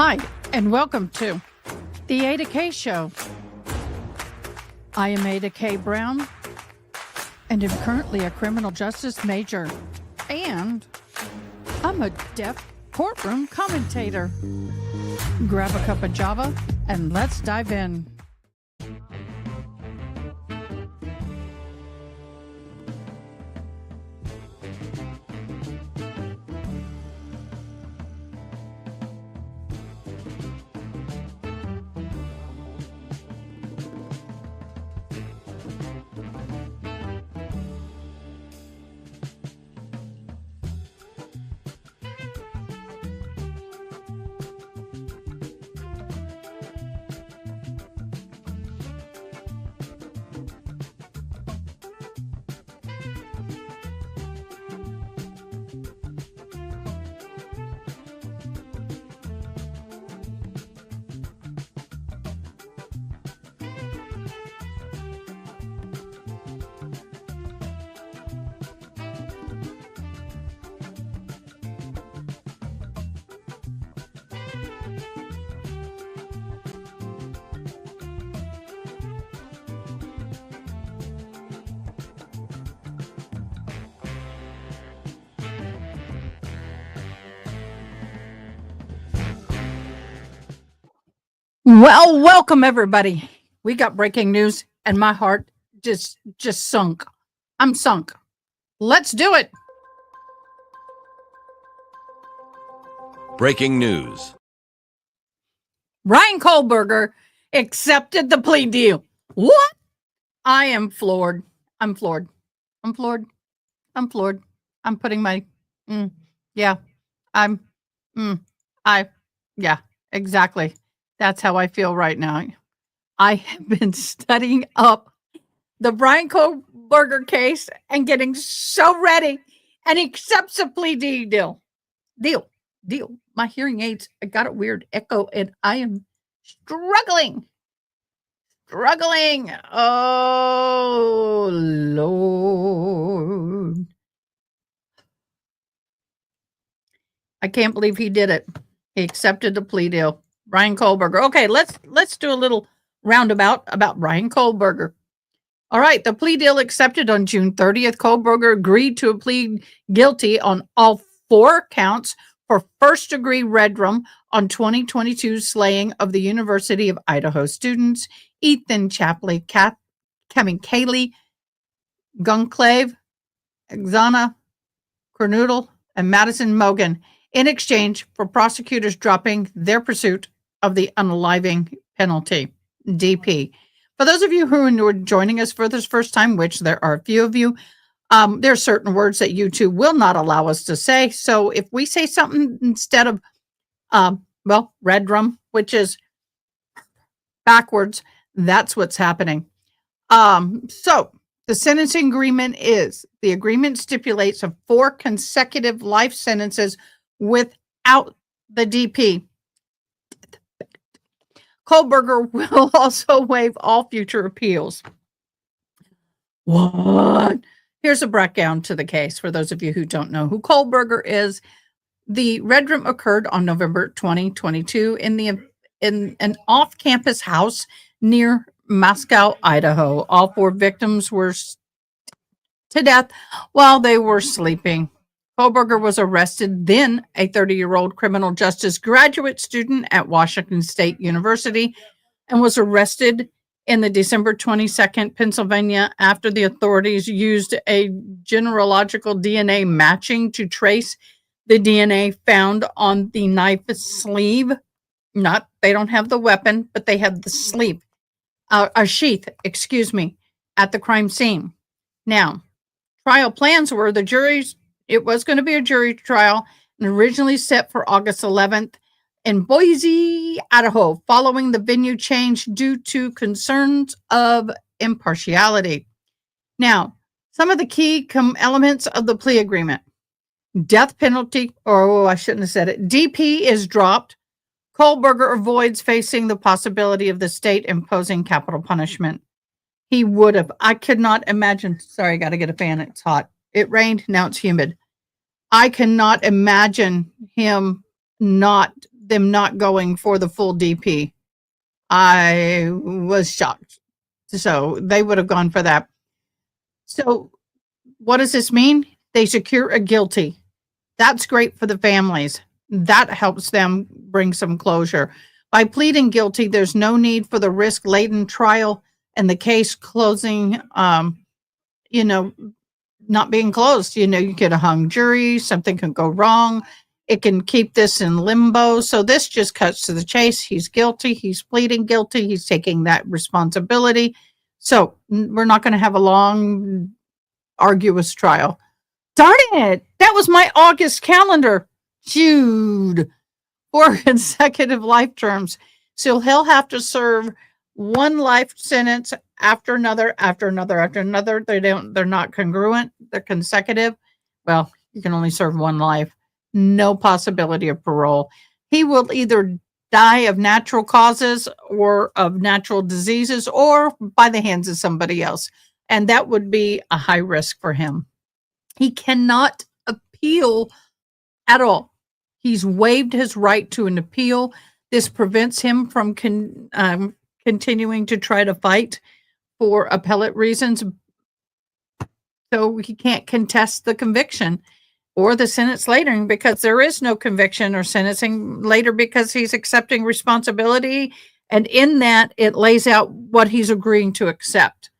Hi, and welcome to the Ada K Show. I am Ada K. Brown, and am currently a criminal justice major, and I'm a deaf courtroom commentator. Grab a cup of Java, and let's dive in. Well, welcome everybody. We got breaking news and my heart just sunk. I'm sunk. Let's do it. Breaking news. Bryan Kohberger accepted the plea deal. What? I am floored. I'm floored. I'm floored. I'm floored. I'm putting my, yeah, exactly. That's how I feel right now. I have been studying up the Bryan Kohberger case and getting so ready, and he accepts a plea deal. Deal. My hearing aids, I got a weird echo, and I am struggling. Oh, Lord. I can't believe he did it. He accepted the plea deal. Bryan Kohberger. Okay, let's do a little roundabout about Bryan Kohberger. All right, the plea deal accepted on June 30th. Kohberger agreed to plead guilty on all 4 counts for first-degree redrum on 2022 slaying of the University of Idaho students Ethan Chapley, Kaylee Gunclave, Xana Cornoodle, and Madison Mogan, in exchange for prosecutors dropping their pursuit of the unaliving penalty, DP. For those of you who are joining us for this first time, which there are a few of you, there are certain words that YouTube will not allow us to say. So if we say something instead of, redrum, which is backwards, that's what's happening. So the sentencing agreement the agreement stipulates of 4 consecutive life sentences without the DP. Kohberger will also waive all future appeals. What? Here's a breakdown to the case for those of you who don't know who Kohberger is. The redrum occurred on November 2022 in an off-campus house near Moscow, Idaho. All 4 victims were to death while they were sleeping. Kohberger was arrested, then a 30-year-old criminal justice graduate student at Washington State University, and was arrested in the December 22nd, Pennsylvania, after the authorities used a genealogical DNA matching to trace the DNA found on the knife sleeve. They don't have the weapon, but they have the sleeve, a sheath, at the crime scene. Now, trial plans were it was going to be a jury trial and originally set for August 11th in Boise, Idaho, following the venue change due to concerns of impartiality. Now, some of the key elements of the plea agreement. Death penalty, I shouldn't have said it. DP is dropped. Kohberger avoids facing the possibility of the state imposing capital punishment. He would have. I could not imagine. Sorry, I got to get a fan. It's hot. It rained. Now it's humid. I cannot imagine him not them not going for the full DP. I was shocked. So they would have gone for that. So what does this mean? They secure a guilty. That's great for the families. That helps them bring some closure. By pleading guilty, there's no need for the risk-laden trial and the case closing, you know, not being closed. You know, you get a hung jury, something can go wrong. It can keep this in limbo. So this just cuts to the chase. He's guilty. He's pleading guilty. He's taking that responsibility. So we're not going to have a long, arduous trial. Darn it. That was my August calendar. Jude. 4 consecutive life terms. So he'll have to serve one life sentence after another, after another, after another. They're not congruent. They're consecutive. Well, you can only serve one life. No possibility of parole. He will either die of natural causes or of natural diseases or by the hands of somebody else. And that would be a high risk for him. He cannot appeal at all. He's waived his right to an appeal. This prevents him from continuing to try to fight for appellate reasons. So he can't contest the conviction or the sentence later because there is no conviction or sentencing later because he's accepting responsibility. And in that, it lays out what he's agreeing to accept.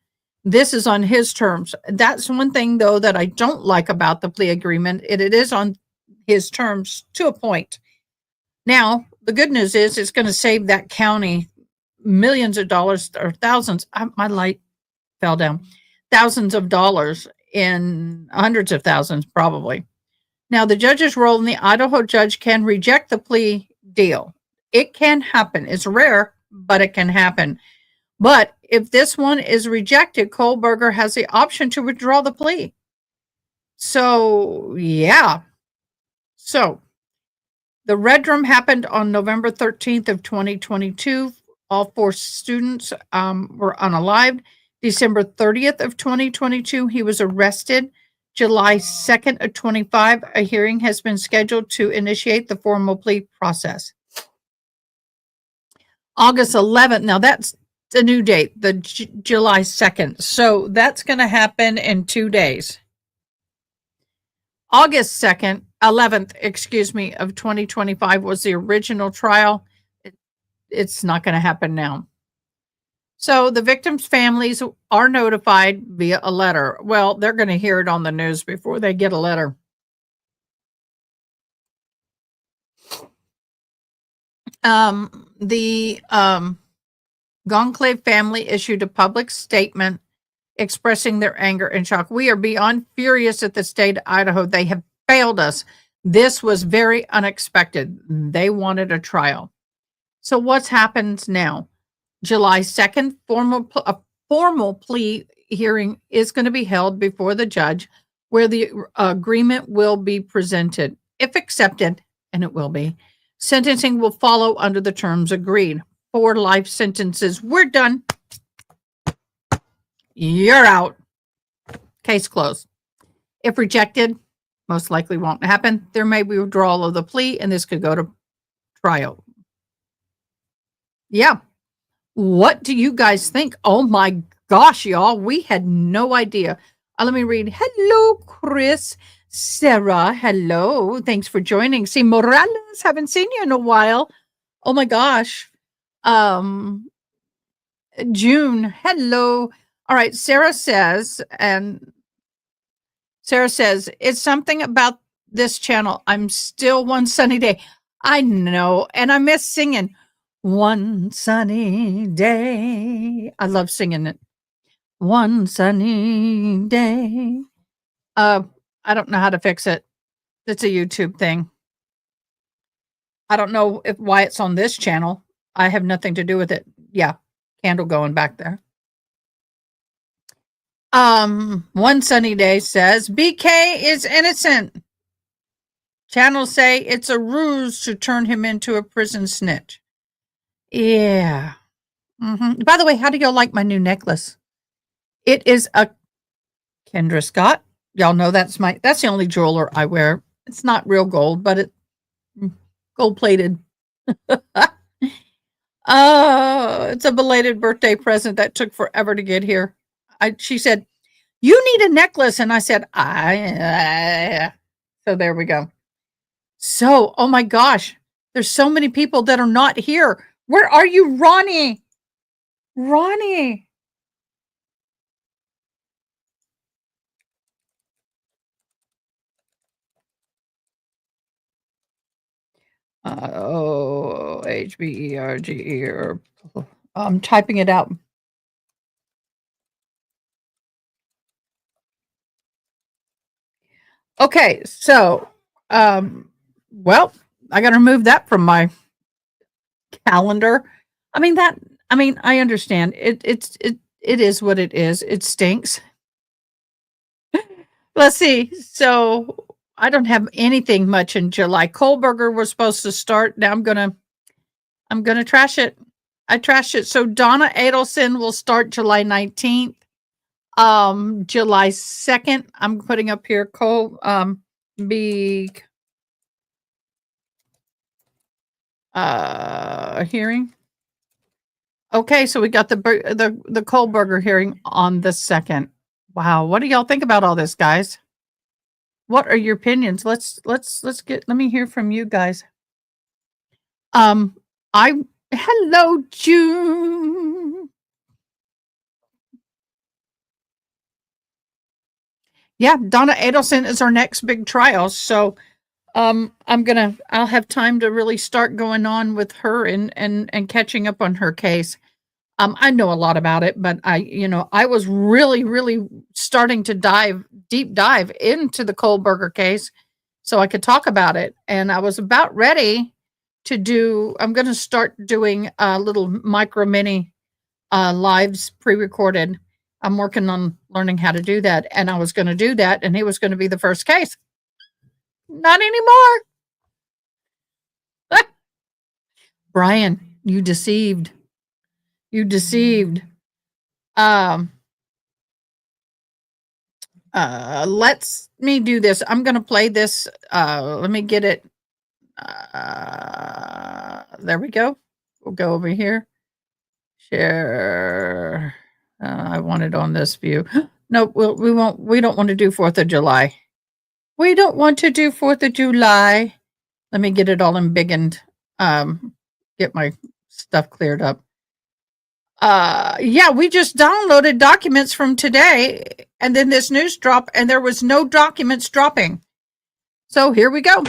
This is on his terms. That's one thing, though, that I don't like about the plea agreement. It is on his terms to a point. Now, the good news is it's going to save that county millions of dollars or thousands. My light fell down. Thousands of dollars in hundreds of thousands, probably. Now, the judge's role in the Idaho judge can reject the plea deal. It can happen. It's rare, but it can happen. But if this one is rejected, Kohberger has the option to withdraw the plea. So, yeah. So, the red room happened on November 13th of 2022. All 4 students were unalived. December 30th of 2022, he was arrested. July 2nd of 25, a hearing has been scheduled to initiate the formal plea process. August 11th, now that's the new date, the July 2nd. So that's going to happen in 2 days. August 2nd, 11th, of 2025 was the original trial. It's not going to happen now. So the victims' families are notified via a letter. Well, they're going to hear it on the news before they get a letter. The Goncalves family issued a public statement expressing their anger and shock. We are beyond furious at the state of Idaho. They have failed us. This was very unexpected. They wanted a trial. So what's happened now? July 2nd, a formal plea hearing is going to be held before the judge where the agreement will be presented. If accepted, and it will be, sentencing will follow under the terms agreed. 4 life sentences. We're done. You're out. Case closed. If rejected, most likely won't happen. There may be withdrawal of the plea, and this could go to trial. Yeah. What do you guys think? Oh my gosh, y'all. We had no idea. Let me read. Hello, Chris. Sarah, hello. Thanks for joining. See, Morales, haven't seen you in a while. Oh my gosh. June, hello. All right, Sarah says, it's something about this channel. I'm still one sunny day. I know, and I miss singing. One sunny day. I love singing it. One sunny day. I don't know how to fix it. It's a YouTube thing. I don't know why it's on this channel. I have nothing to do with it. Yeah, candle going back there. One sunny day says BK is innocent. Channels say it's a ruse to turn him into a prison snitch. Yeah. By the way, how do y'all like my new necklace? It is a Kendra Scott. Y'all know that's the only jeweler I wear. It's not real gold, but it gold plated. It's a belated birthday present that took forever to get here. She said, "You need a necklace," and I said, "I." So there we go. So, oh my gosh, there's so many people that are not here. Where are you, Ronnie? Ronnie. Hberge. I'm typing it out. Okay, so, well, I got to remove that from my calendar. I mean that. I mean, I understand. It is what it is. It stinks. Let's see. So I don't have anything much in July. Kohberger was supposed to start. Now I'm gonna trash it. I trashed it. So Donna Adelson will start July 19th. July 2nd, I'm putting up here Cole be hearing. Okay, so we got the Kohberger hearing on the 2nd. Wow, what do y'all think about all this, guys? What are your opinions? Let me hear from you guys. Um, I hello June. Yeah, Donna Adelson is our next big trial. So I'll have time to really start going on with her and catching up on her case. I know a lot about it, but I was really starting to deep dive into the Kohberger case so I could talk about it. And I was about ready I'm going to start doing little micro mini lives pre-recorded. I'm working on learning how to do that. And I was going to do that. And he was going to be the first case. Not anymore. Bryan, you deceived. You deceived. Um, Let's me do this. I'm going to play this. Let me get it. There we go. We'll go over here. Share. I want it on this view. No, we won't. We don't want to do 4th of July. We don't want to do 4th of July. Let me get it all embiggened. Get my stuff cleared up. Yeah, we just downloaded documents from today and then this news drop, and there was no documents dropping. So here we go.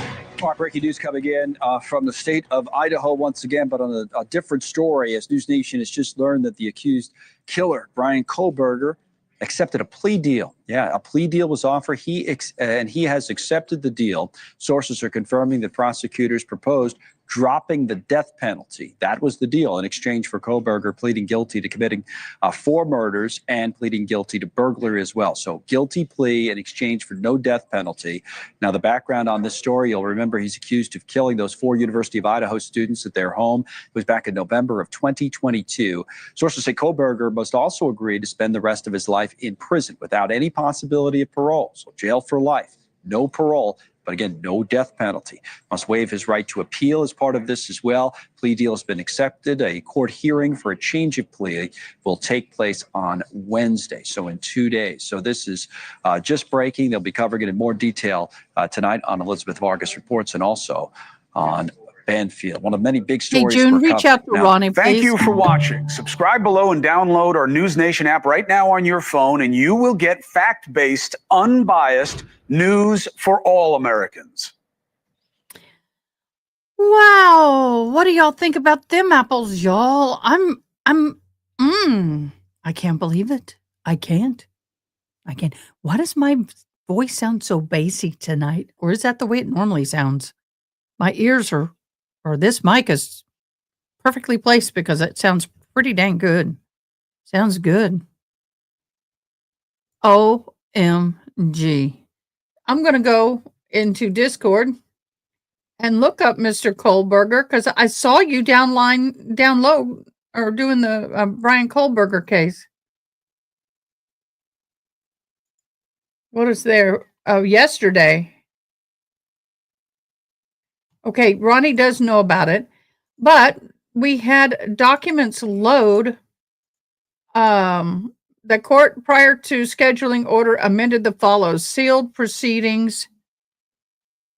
Breaking news coming in from the state of Idaho once again, but on a different story, as NewsNation has just learned that the accused killer, Bryan Kohberger, accepted a plea deal. Yeah, a plea deal was offered. He has accepted the deal. Sources are confirming that prosecutors proposed dropping the death penalty. That was the deal in exchange for Kohberger pleading guilty to committing 4 murders and pleading guilty to burglary as well. So guilty plea in exchange for no death penalty. Now, the background on this story, you'll remember he's accused of killing those 4 University of Idaho students at their home. It was back in November of 2022. Sources say Kohberger must also agree to spend the rest of his life in prison without any possibility of parole. So jail for life, no parole. But again, no death penalty. Must waive his right to appeal as part of this as well. Plea deal has been accepted. A court hearing for a change of plea will take place on Wednesday, so in 2 days. So this is just breaking. They'll be covering it in more detail tonight on Elizabeth Vargas Reports and also on Banfield. One of many big stories. Hey, June, reach out to Ronnie, please. Thank you for watching. Subscribe below and download our NewsNation app right now on your phone, and you will get fact-based, unbiased news for all Americans. Wow. What do y'all think about them apples, y'all? I can't believe it. I can't. Why does my voice sound so bassy tonight? Or is that the way it normally sounds? My ears or this mic is perfectly placed because it sounds pretty dang good. Sounds good. OMG. I'm going to go into Discord and look up Mr. Kohberger because I saw you down low or doing the Bryan Kohberger case. What is there? Oh, yesterday. Okay, Ronnie does know about it. But we had documents load. The court, prior to scheduling order, amended the follows. Sealed proceedings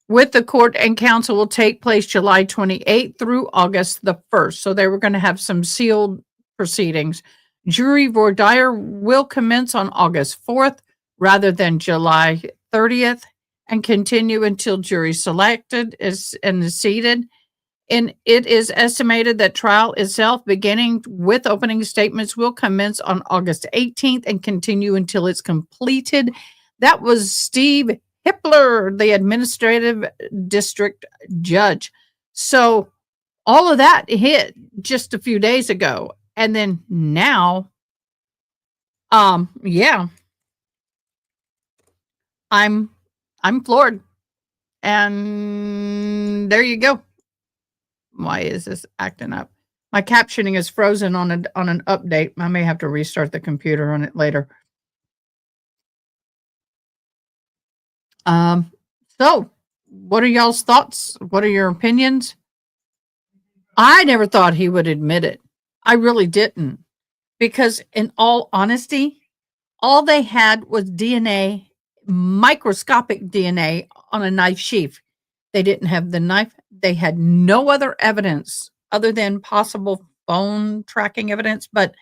with the court and counsel will take place July 28th through August the 1st. So they were going to have some sealed proceedings. Jury voir dire will commence on August 4th rather than July 30th and continue until jury selected is seated. And it is estimated that trial itself, beginning with opening statements, will commence on August 18th and continue until it's completed. That was Steve Hippler, the administrative district judge. So all of that hit just a few days ago. And then now, yeah, I'm floored. And there you go. Why is this acting up? My captioning is frozen on an update. I may have to restart the computer on it later. So what are y'all's thoughts? What are your opinions? I never thought he would admit it. I really didn't. Because in all honesty, all they had was DNA, microscopic DNA on a knife sheath. They didn't have the knife. They had no other evidence other than possible phone tracking evidence, but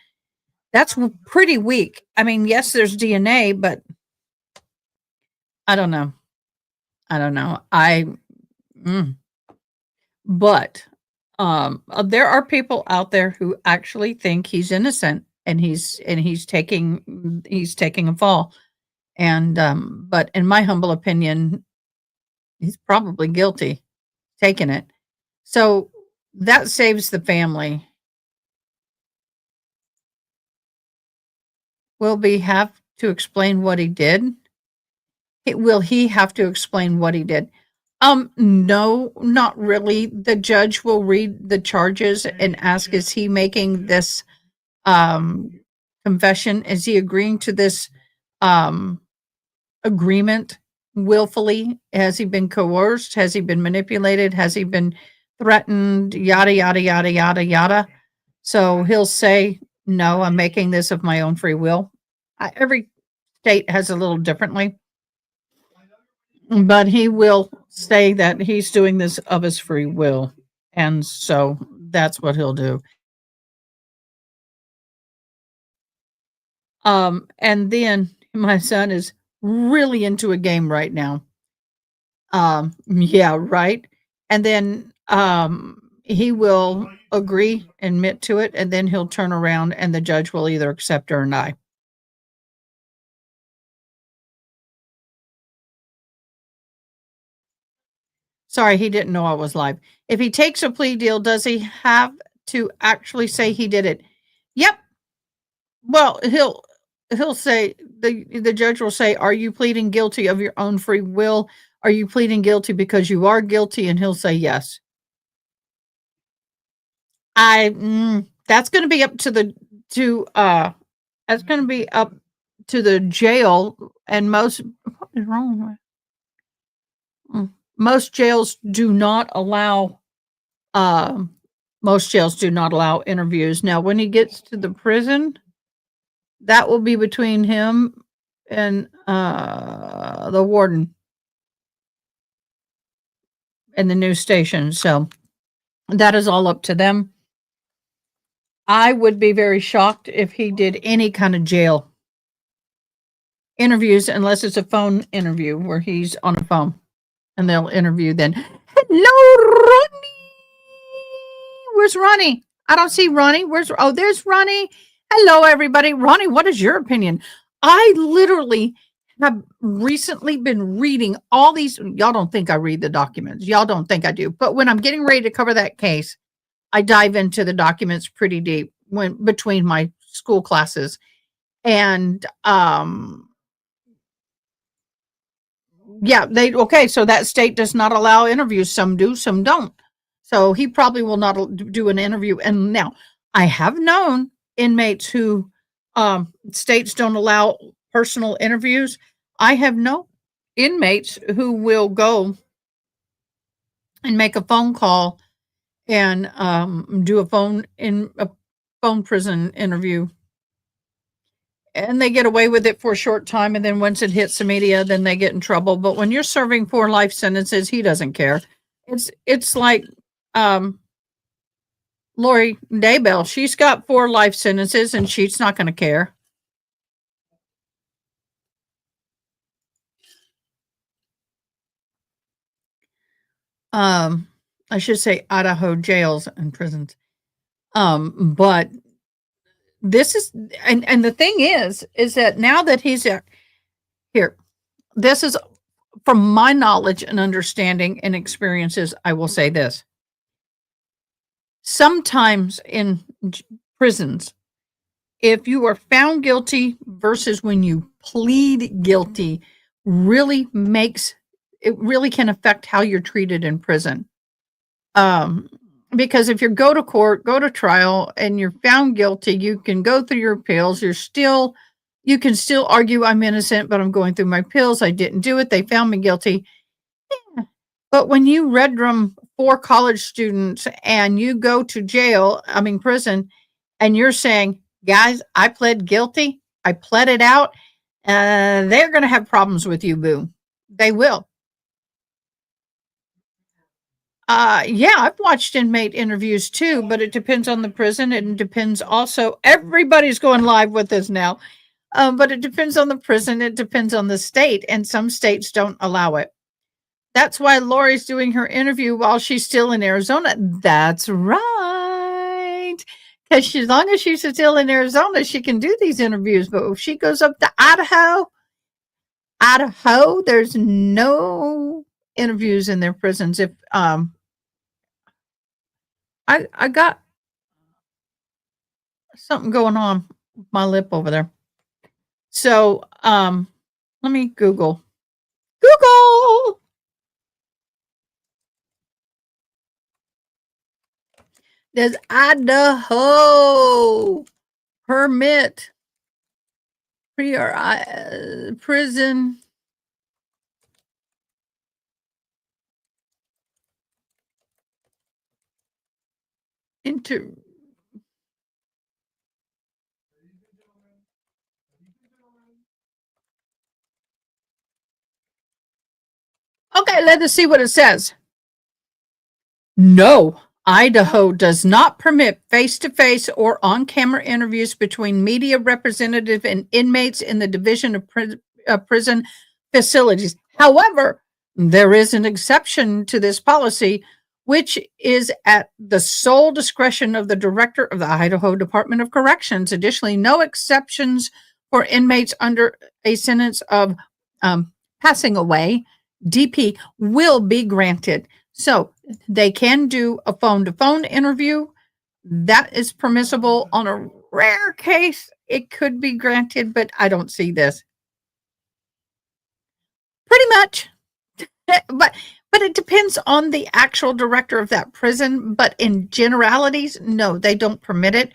that's pretty weak. I mean, yes, there's DNA, but I don't know. But there are people out there who actually think he's innocent and he's taking a fall. And but in my humble opinion, he's probably guilty, taking it. So that saves the family. Will he have to explain what he did? Will he have to explain what he did? No, not really. The judge will read the charges and ask, is he making this confession? Is he agreeing to this agreement willfully? Has he been coerced? Has he been manipulated? Has he been threatened? Yada, yada, yada, yada, yada. So he'll say, no, I'm making this of my own free will. Every state has a little differently, but he will say that he's doing this of his free will. And so that's what he'll do. And then my son is really into a game right now. Yeah, right. And then he will agree, admit to it, and then he'll turn around and the judge will either accept or deny. Sorry, he didn't know I was live. If he takes a plea deal, does he have to actually say he did it? Yep. Well, he'll say, the judge will say, are you pleading guilty of your own free will? Are you pleading guilty because you are guilty? And he'll say yes. That's going to be up to that's going to be up to the jail, and what is wrong with most jails do not allow interviews. Now, when he gets to the prison, that will be between him and the warden and the news station. So that is all up to them. I would be very shocked if he did any kind of jail interviews, unless it's a phone interview where he's on a phone and they'll interview then. Hello, Ronnie. Where's Ronnie? I don't see Ronnie. There's Ronnie. Hello, everybody. Ronnie, what is your opinion? I literally have recently been reading all these. Y'all don't think I read the documents. Y'all don't think I do. But when I'm getting ready to cover that case, I dive into the documents pretty deep between my school classes. And so that state does not allow interviews. Some do, some don't. So he probably will not do an interview. And now I have known inmates who states don't allow personal interviews. I have known inmates who will go and make a phone call and do a phone prison interview. And they get away with it for a short time, and then once it hits the media, then they get in trouble. But when you're serving 4 life sentences, he doesn't care. It's like Lori Daybell. She's got 4 life sentences, and she's not going to care. I should say Idaho jails and prisons. But this is, and the thing is that now that he's here, this is from my knowledge and understanding and experiences. I will say this. Sometimes in prisons, if you are found guilty versus when you plead guilty, really can affect how you're treated in prison. Because if you go to court, go to trial, and you're found guilty, you can go through your appeals. You can still argue I'm innocent, but I'm going through my appeals. I didn't do it. They found me guilty. Yeah. But when you red drum 4 college students and you go to prison, and you're saying, guys, I pled guilty. I pled it out. They're going to have problems with you, boo. They will. Yeah, I've watched inmate interviews too, but it depends on the prison. It depends also, everybody's going live with this now. But it depends on the prison. It depends on the state, and some states don't allow it. That's why Lori's doing her interview while she's still in Arizona. That's right. Because as long as she's still in Arizona, she can do these interviews. But if she goes up to Idaho, there's no interviews in their prisons. If I got something going on with my lip over there. So let me Google. Does Idaho permit prison into Okay, let us see what it says. No, Idaho does not permit face-to-face or on-camera interviews between media representative and inmates in the Division of Prison Facilities. However, there is an exception to this policy, which is at the sole discretion of the director of the Idaho Department of Corrections. Additionally, no exceptions for inmates under a sentence of passing away, DP, will be granted. So they can do a phone-to-phone interview. That is permissible. On a rare case, it could be granted, but I don't see this. Pretty much. But it depends on the actual director of that prison. But in generalities, no, they don't permit it.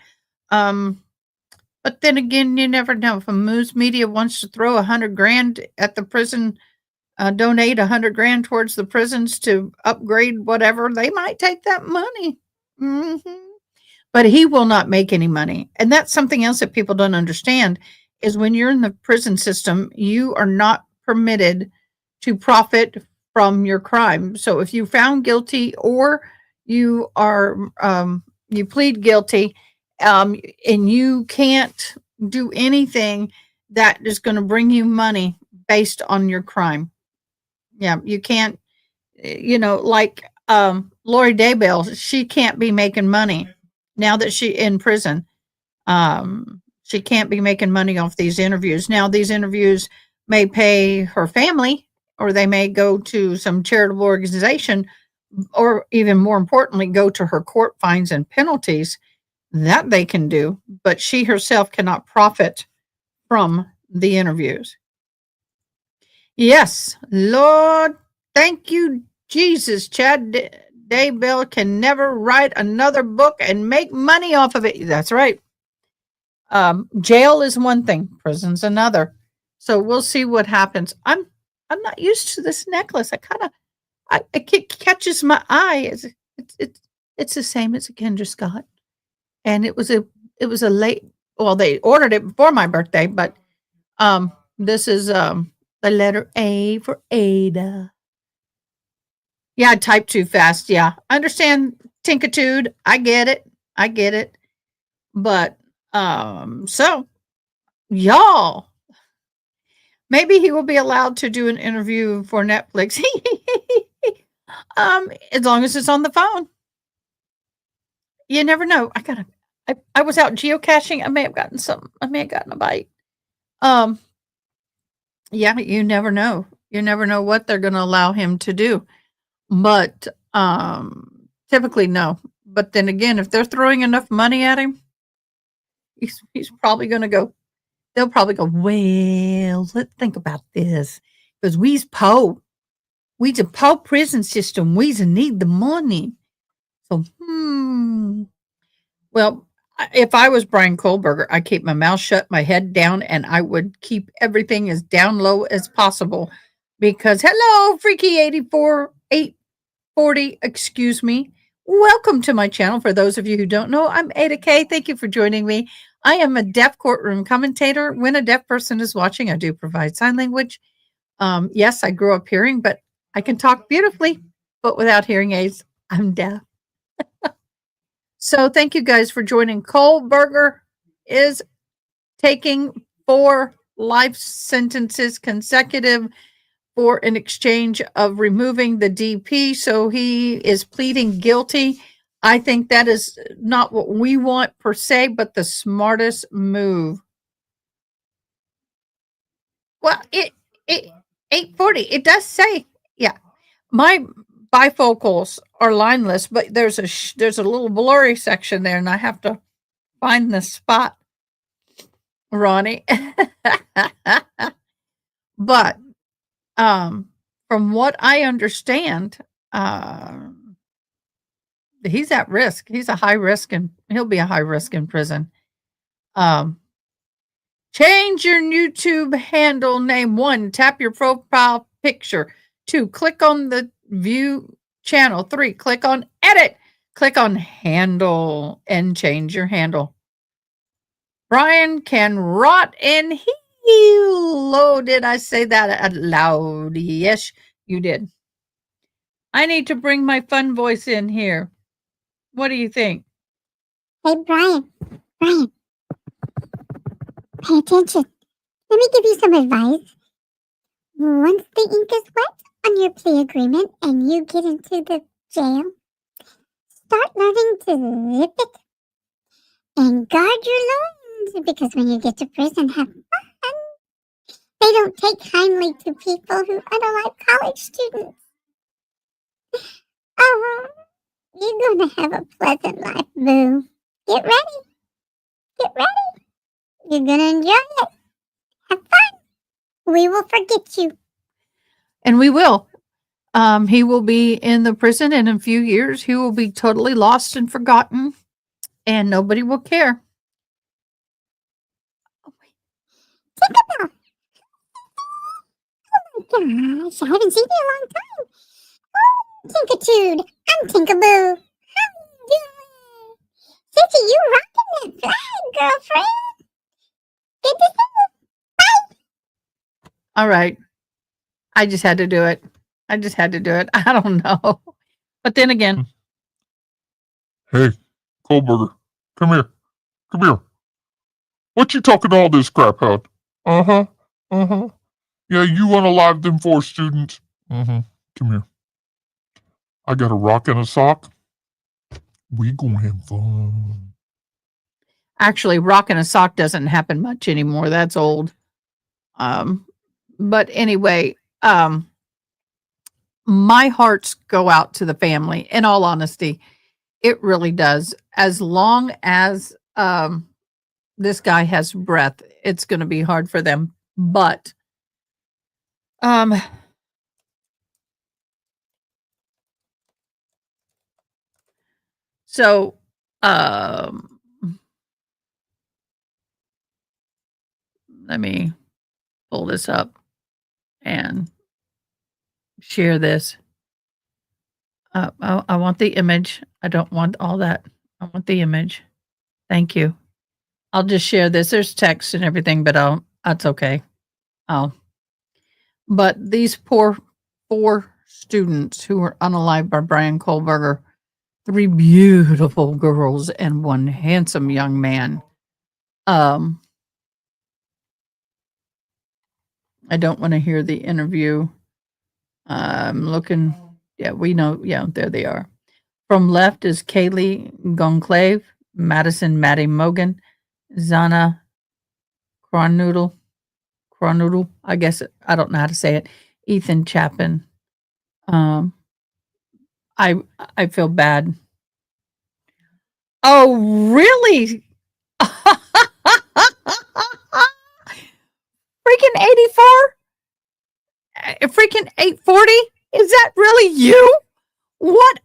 But then again, you never know. If a news media wants to throw $100,000 at the prison, donate $100,000 towards the prisons to upgrade whatever, they might take that money. But he will not make any money. And that's something else that people don't understand is when you're in the prison system, you are not permitted to profit from your crime. So if you found guilty or you are you plead guilty, and you can't do anything that is going to bring you money based on your crime. Yeah, you can't, like Lori Daybell, she can't be making money now that she's in prison. She can't be making money off these interviews. Now, these interviews may pay her family, or they may go to some charitable organization, or even more importantly, go to her court fines and penalties. That they can do, but she herself cannot profit from the interviews. Yes, Lord, thank you, Jesus. Chad Daybell can never write another book and make money off of it. That's right. Jail is one thing, prison's another. So we'll see what happens. I'm not used to this necklace. It catches my eye. It's It's the same as a Kendra Scott. And it was a late, well, they ordered it before my birthday, but this is the letter A for Ada. Yeah, I typed too fast. Yeah. I understand Tinkitude. I get it. I get it. But so y'all, maybe he will be allowed to do an interview for Netflix. As long as it's on the phone. You never know. I was out geocaching. I may have gotten something. I may have gotten a bite. Yeah, you never know. You never know what they're gonna allow him to do. But typically no. But then again, if they're throwing enough money at him, he's probably gonna go. They'll probably go, well, let's think about this. Because we's po. We's a po prison system. We's need the money. So, well, if I was Bryan Kohberger, I'd keep my mouth shut, my head down, and I would keep everything as down low as possible. Because, hello, Freaky 840, excuse me. Welcome to my channel. For those of you who don't know, I'm Ada K. Thank you for joining me. I am a deaf courtroom commentator. When a deaf person is watching, I do provide sign language. Yes, I grew up hearing, but I can talk beautifully, but without hearing aids, I'm deaf. So thank you guys for joining. Kohberger is taking 4 life sentences consecutive for an exchange of removing the DP. So he is pleading guilty. I think that is not what we want per se, but the smartest move. Well, it 840. It does say, yeah. My bifocals are lineless, but there's a little blurry section there, and I have to find the spot, Ronnie. But from what I understand, he's at risk. He's a high risk, and he'll be a high risk in prison. Change your YouTube handle name. 1, tap your profile picture. 2, click on the view channel. 3, click on edit. Click on handle and change your handle. Bryan can rot in hell. Oh, did I say that out loud? Yes, you did. I need to bring my fun voice in here. What do you think? Hey, Bryan, pay attention. Let me give you some advice. Once the ink is wet on your plea agreement and you get into the jail, start learning to zip it and guard your loins, because when you get to prison, have fun. They don't take kindly to people who are like college students. Oh, you're going to have a pleasant life, boo. Get ready. Get ready. You're going to enjoy it. Have fun. We will forget you. And we will. He will be in the prison, and in a few years, he will be totally lost and forgotten, and nobody will care. Tinkerbell. Oh my gosh, I haven't seen you in a long time. Oh, Tinkitude. I'm Tinkaboo. How you doing? Cissy, you rocking that flag, girlfriend. Good to see you. Bye. All right. I just had to do it. I don't know. But then again. Hey, Kohberger, come here. Come here. What you talking all this crap about? Uh-huh. Yeah, you want to live them 4 students? Come here. I got a rock and a sock. We gonna have fun. Actually, rock and a sock doesn't happen much anymore. That's old. But anyway, my hearts go out to the family. In all honesty, it really does. As long as this guy has breath, it's going to be hard for them. But so let me pull this up and share this. I want the image. I don't want all that. I want the image. Thank you. I'll just share this. There's text and everything, but that's okay. But these poor 4 students who were unalived by Bryan Kohberger, 3 beautiful girls and 1 handsome young man. I don't want to hear the interview. I'm looking. Yeah, we know. Yeah, there they are. From left is Kaylee Gonclave, Madison Maddie Mogan, Zana Cronoodle. I guess I don't know how to say it. Ethan Chapin. I feel bad. Oh, really? Freaking 84? Freaking 840? Is that really you? What?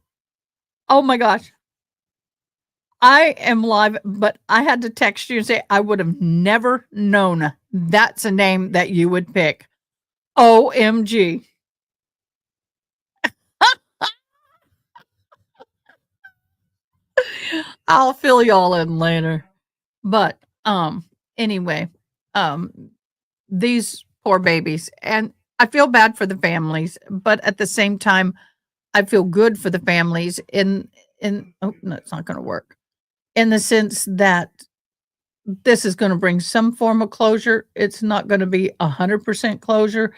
Oh my gosh. I am live, but I had to text you and say I would have never known that's a name that you would pick. OMG. I'll fill y'all in later. But anyway, these poor babies, and I feel bad for the families, but at the same time, I feel good for the families in oh no, it's not going to work. In the sense that this is going to bring some form of closure. It's not going to be 100% closure.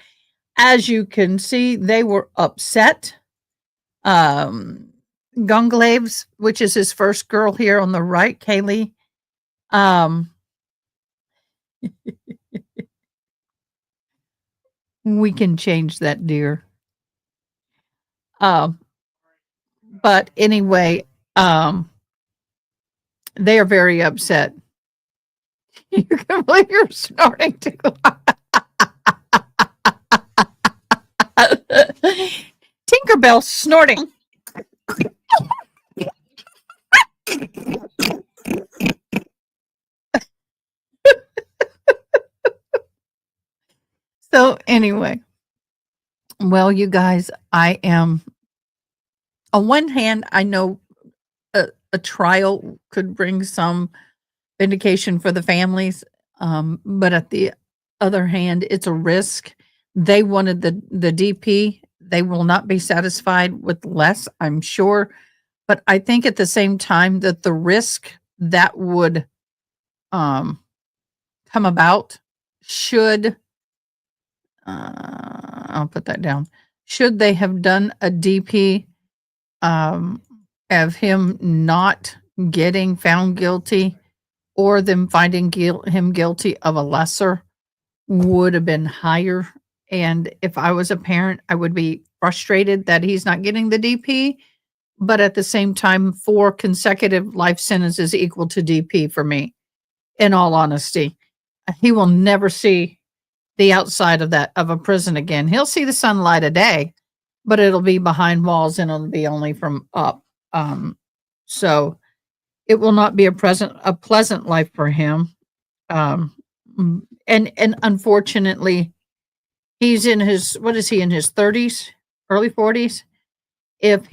As you can see, they were upset. Gunglaves, which is his first girl here on the right, Kaylee. We can change that, dear. But anyway, they are very upset. You can believe you're snorting too. Tinkerbell snorting. So anyway, well, you guys, I am, on one hand, I know a trial could bring some vindication for the families, but at the other hand, it's a risk. They wanted the DP. They will not be satisfied with less, I'm sure. But I think at the same time that the risk that would come about should, I'll put that down, should they have done a DP of him not getting found guilty or them finding him guilty of a lesser would have been higher. And if I was a parent, I would be frustrated that he's not getting the DP. But at the same time, 4 consecutive life sentences equal to DP for me, in all honesty. He will never see the outside of a prison again. He'll see the sunlight a day, but it'll be behind walls and it'll be only from up. So it will not be a pleasant life for him. And unfortunately, he's in his, what is he, in his 30s, early 40s? If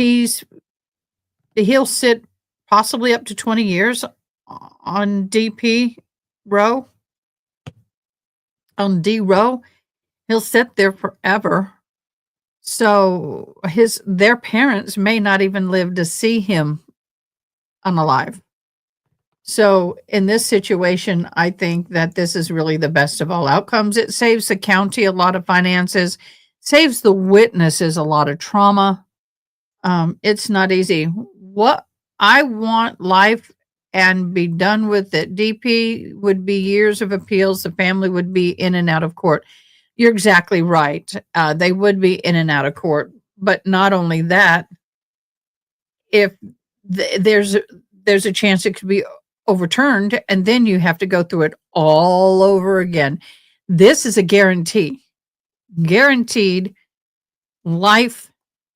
he'll sit possibly up to 20 years on DP row, on D row. He'll sit there forever. So their parents may not even live to see him unalive. So in this situation, I think that this is really the best of all outcomes. It saves the county a lot of finances, saves the witnesses a lot of trauma. It's not easy. What I want life and be done with it. DP would be years of appeals. The family would be in and out of court. You're exactly right. They would be in and out of court. But not only that, if there's a chance it could be overturned, and then you have to go through it all over again. This is a guaranteed life,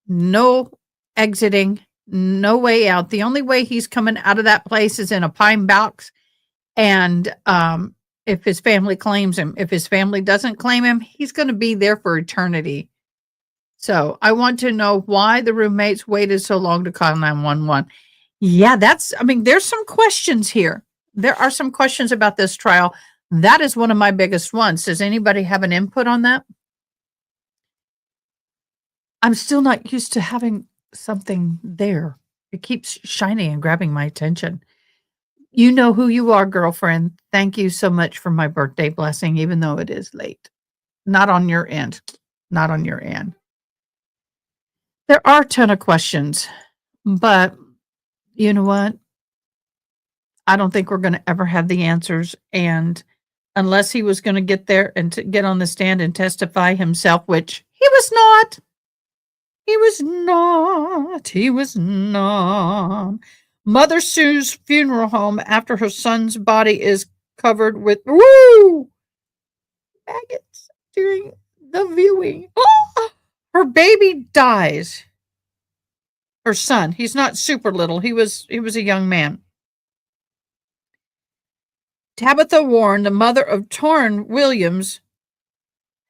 no exiting, no way out. The only way he's coming out of that place is in a pine box. And if his family claims him, if his family doesn't claim him, he's going to be there for eternity. So I want to know why the roommates waited so long to call 911. Yeah, there's some questions here. There are some questions about this trial. That is one of my biggest ones. Does anybody have an input on that? I'm still not used to having something there. It keeps shining and grabbing my attention. You know who you are, girlfriend. Thank you so much for my birthday blessing, even though it is late. Not on your end. Not on your end. There are a ton of questions, but you know what? I don't think we're going to ever have the answers. And unless he was going to get there and get on the stand and testify himself, which he was not. He was not. He was not. Mother sues funeral home after her son's body is covered with maggots during the viewing. Oh, her baby dies. Her son. He's not super little. He was a young man. Tabitha Warren, the mother of Torrin Williams,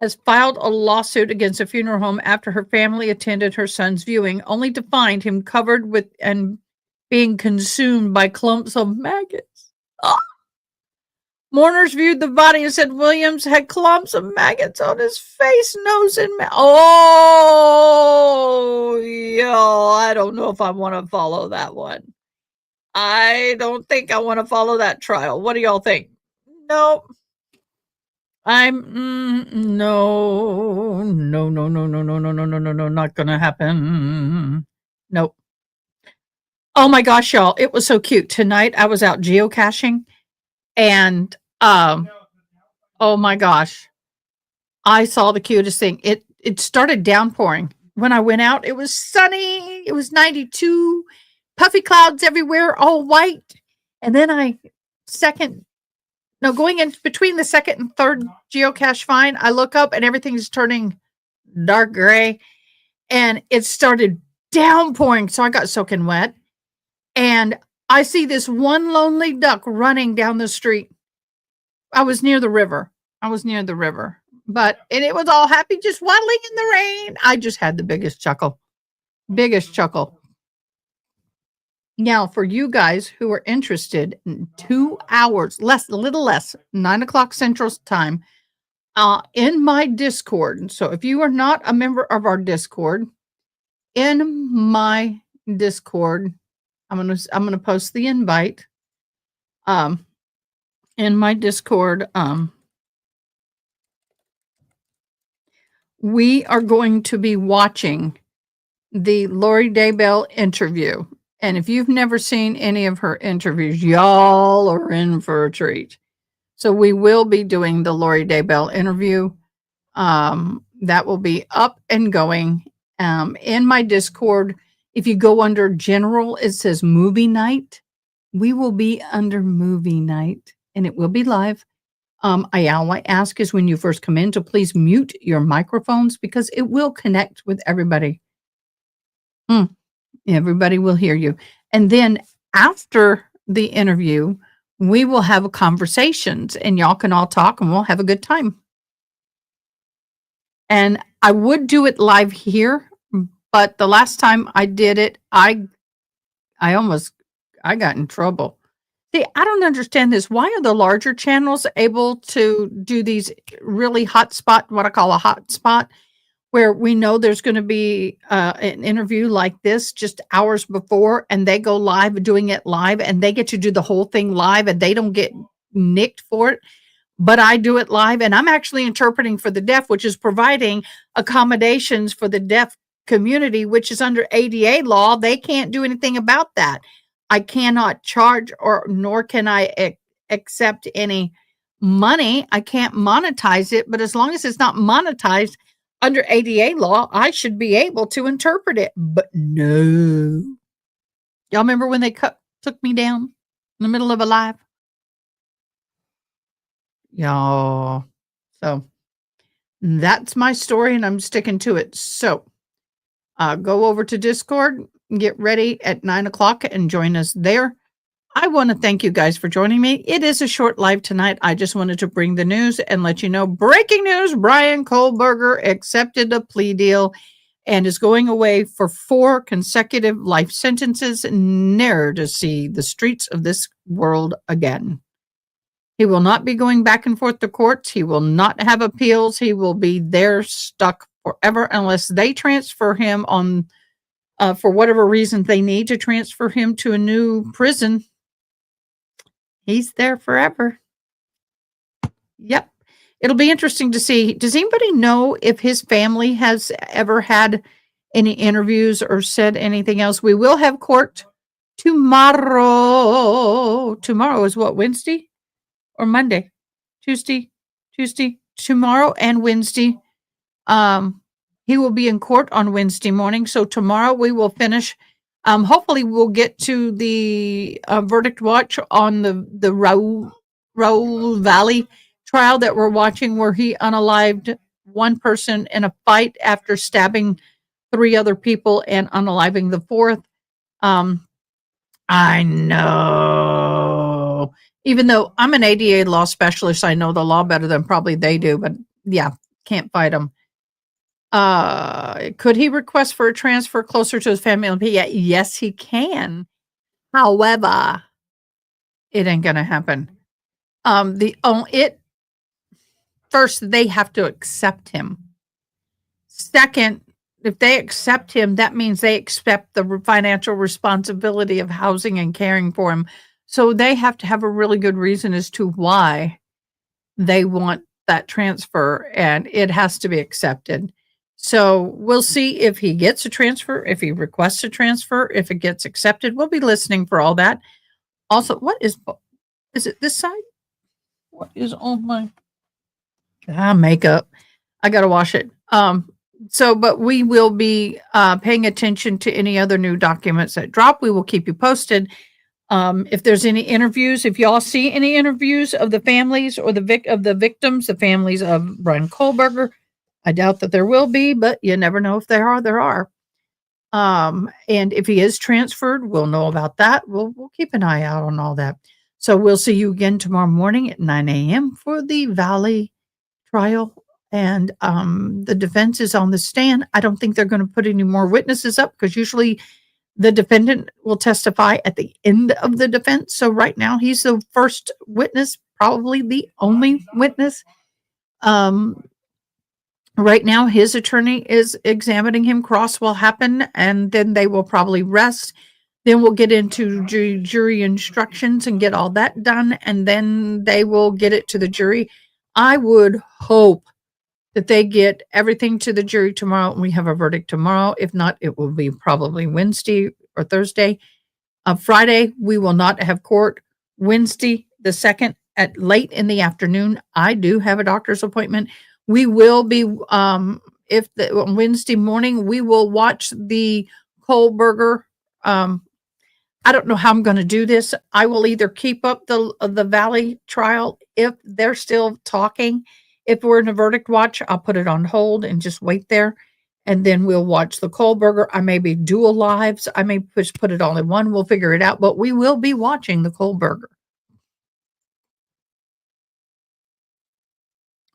has filed a lawsuit against a funeral home after her family attended her son's viewing, only to find him covered with and being consumed by clumps of maggots. Oh. Mourners viewed the body and said Williams had clumps of maggots on his face, nose, and mouth. Oh, I don't know if I want to follow that one. I don't think I want to follow that trial. What do y'all think? No. No, not gonna happen. Nope. Oh my gosh, y'all, it was so cute. Tonight I was out geocaching and oh my gosh, I saw the cutest thing. It started downpouring. When I went out, it was sunny, it was 92, puffy clouds everywhere, all white. And then going in between the second and third geocache find, I look up and everything's turning dark gray and it started downpouring. So I got soaking wet and I see this one lonely duck running down the street. I was near the river, but it was all happy, just waddling in the rain. I just had the biggest chuckle. Now, for you guys who are interested in 2 hours, a little less, 9:00 Central Time, in my Discord. So if you are not a member of our Discord, in my Discord, I'm gonna post the invite. In my Discord, we are going to be watching the Lori Daybell interview. And if you've never seen any of her interviews, y'all are in for a treat. So we will be doing the Lori Daybell interview. That will be up and going. In my Discord, if you go under general, it says movie night. We will be under movie night and it will be live. All I ask is when you first come in to please mute your microphones because it will connect with everybody. Everybody will hear you. And then after the interview, we will have conversations and y'all can all talk and we'll have a good time. And I would do it live here, but the last time I did it, I got in trouble. See, I don't understand this. Why are the larger channels able to do these really what I call a hot spot, where we know there's going to be an interview like this just hours before and they go live doing it live and they get to do the whole thing live and they don't get nicked for it. But I do it live and I'm actually interpreting for the deaf, which is providing accommodations for the deaf community, which is under ADA law. They can't do anything about that. I cannot charge nor can I accept any money. I can't monetize it, but as long as it's not monetized, under ADA law, I should be able to interpret it, but no. Y'all remember when they took me down in the middle of a live? Y'all. So that's my story and I'm sticking to it. So go over to Discord, get ready at 9:00 and join us there. I want to thank you guys for joining me. It is a short live tonight. I just wanted to bring the news and let you know. Breaking news, Bryan Kohberger accepted a plea deal and is going away for 4 consecutive life sentences, never to see the streets of this world again. He will not be going back and forth to courts. He will not have appeals. He will be there stuck forever unless they transfer him on, for whatever reason they need to transfer him to a new prison. He's there forever. Yep. It'll be interesting to see. Does anybody know if his family has ever had any interviews or said anything else? We will have court tomorrow. Tomorrow is what, Wednesday or Monday? Tuesday, tomorrow and Wednesday. He will be in court on Wednesday morning. So tomorrow we will finish. Hopefully we'll get to the verdict watch on the Raoul Valley trial that we're watching, where he unalived one person in a fight after stabbing 3 other people and unaliving the 4th. I know, even though I'm an ADA law specialist, I know the law better than probably they do, but yeah, can't fight them. Could he request for a transfer closer to his family? Yeah, yes, he can. However, it ain't gonna happen. First, they have to accept him. Second, if they accept him, that means they accept the financial responsibility of housing and caring for him. So they have to have a really good reason as to why they want that transfer, and it has to be accepted. So we'll see if he gets a transfer, if he requests a transfer, if it gets accepted. We'll be listening for all that. Also, what is it this side? What is on my makeup? I got to wash it. But we will be paying attention to any other new documents that drop. We will keep you posted. If there's any interviews, if y'all see any interviews of the families or of the victims, the families of Bryan Kohberger, I doubt that there will be, but you never know. If there are. And if he is transferred, we'll know about that. We'll keep an eye out on all that. So we'll see you again tomorrow morning at 9 a.m. for the Valley trial. And the defense is on the stand. I don't think they're going to put any more witnesses up, because usually the defendant will testify at the end of the defense. So right now he's the first witness, probably the only witness. Right now his attorney is examining him. Cross will happen, and then they will probably rest. Then we'll get into jury instructions and get all that done, and then they will get it to the jury. I would hope that they get everything to the jury tomorrow and we have a verdict tomorrow. If not, it will be probably Wednesday or Thursday. Friday, we will not have court. Wednesday, the 2nd, at late in the afternoon, I do have a doctor's appointment. We will be, on Wednesday morning, we will watch the Kohberger. I don't know how I'm going to do this. I will either keep up the Valley trial if they're still talking. If we're in a verdict watch, I'll put it on hold and just wait there. And then we'll watch the Kohberger. I may be dual lives. I may just put it all in one. We'll figure it out. But we will be watching the Kohberger.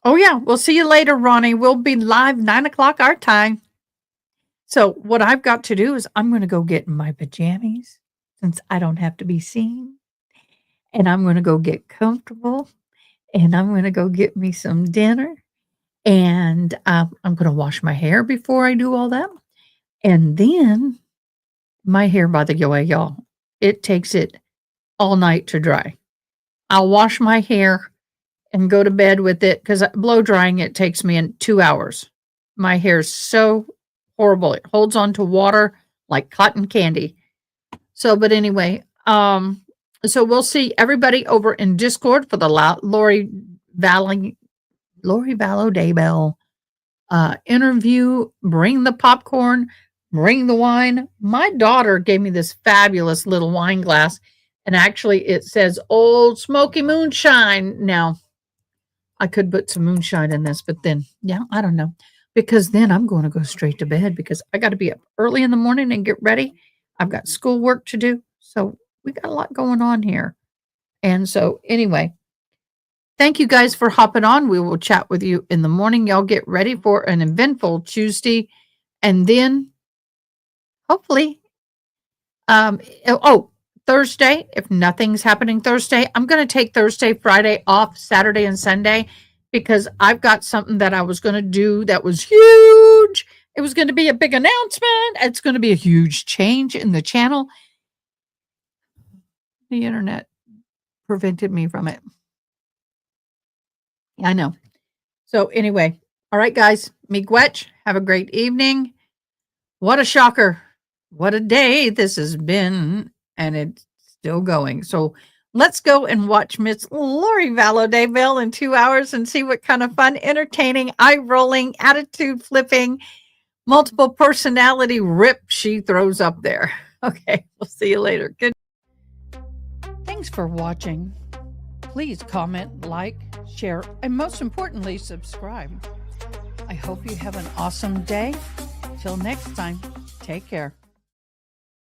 Oh, yeah. We'll see you later, Ronnie. We'll be live 9 o'clock our time. So what I've got to do is I'm going to go get in my pajamas, since I don't have to be seen. And I'm going to go get comfortable. And I'm going to go get me some dinner. And I'm going to wash my hair before I do all that. And then my hair, by the way, y'all, it takes it all night to dry. I'll wash my hair and go to bed with it, because blow drying it takes me in 2 hours. My hair's so horrible. It holds on to water like cotton candy. So, but anyway, so we'll see everybody over in Discord for the Lori Vallow Daybell interview. Bring the popcorn, bring the wine. My daughter gave me this fabulous little wine glass, and actually it says Old Smoky Moonshine. Now, I could put some moonshine in this, but then, yeah, I don't know. Because then I'm going to go straight to bed, because I got to be up early in the morning and get ready. I've got school work to do. So we got a lot going on here. And so anyway, thank you guys for hopping on. We will chat with you in the morning. Y'all get ready for an eventful Tuesday. And then hopefully, Thursday, if nothing's happening Thursday, I'm going to take Thursday, Friday off, Saturday and Sunday, because I've got something that I was going to do that was huge. It was going to be a big announcement. It's going to be a huge change in the channel. The internet prevented me from it. I know. So anyway, all right, guys, miigwech, have a great evening. What a shocker. What a day this has been, and it's still going. So let's go and watch Miss Lori Vallow-Daybell in 2 hours and see what kind of fun, entertaining, eye-rolling, attitude flipping, multiple personality rip she throws up there. Okay, we'll see you later. Good. Thanks for watching. Please comment, like, share, and most importantly, subscribe. I hope you have an awesome day. Till next time, take care.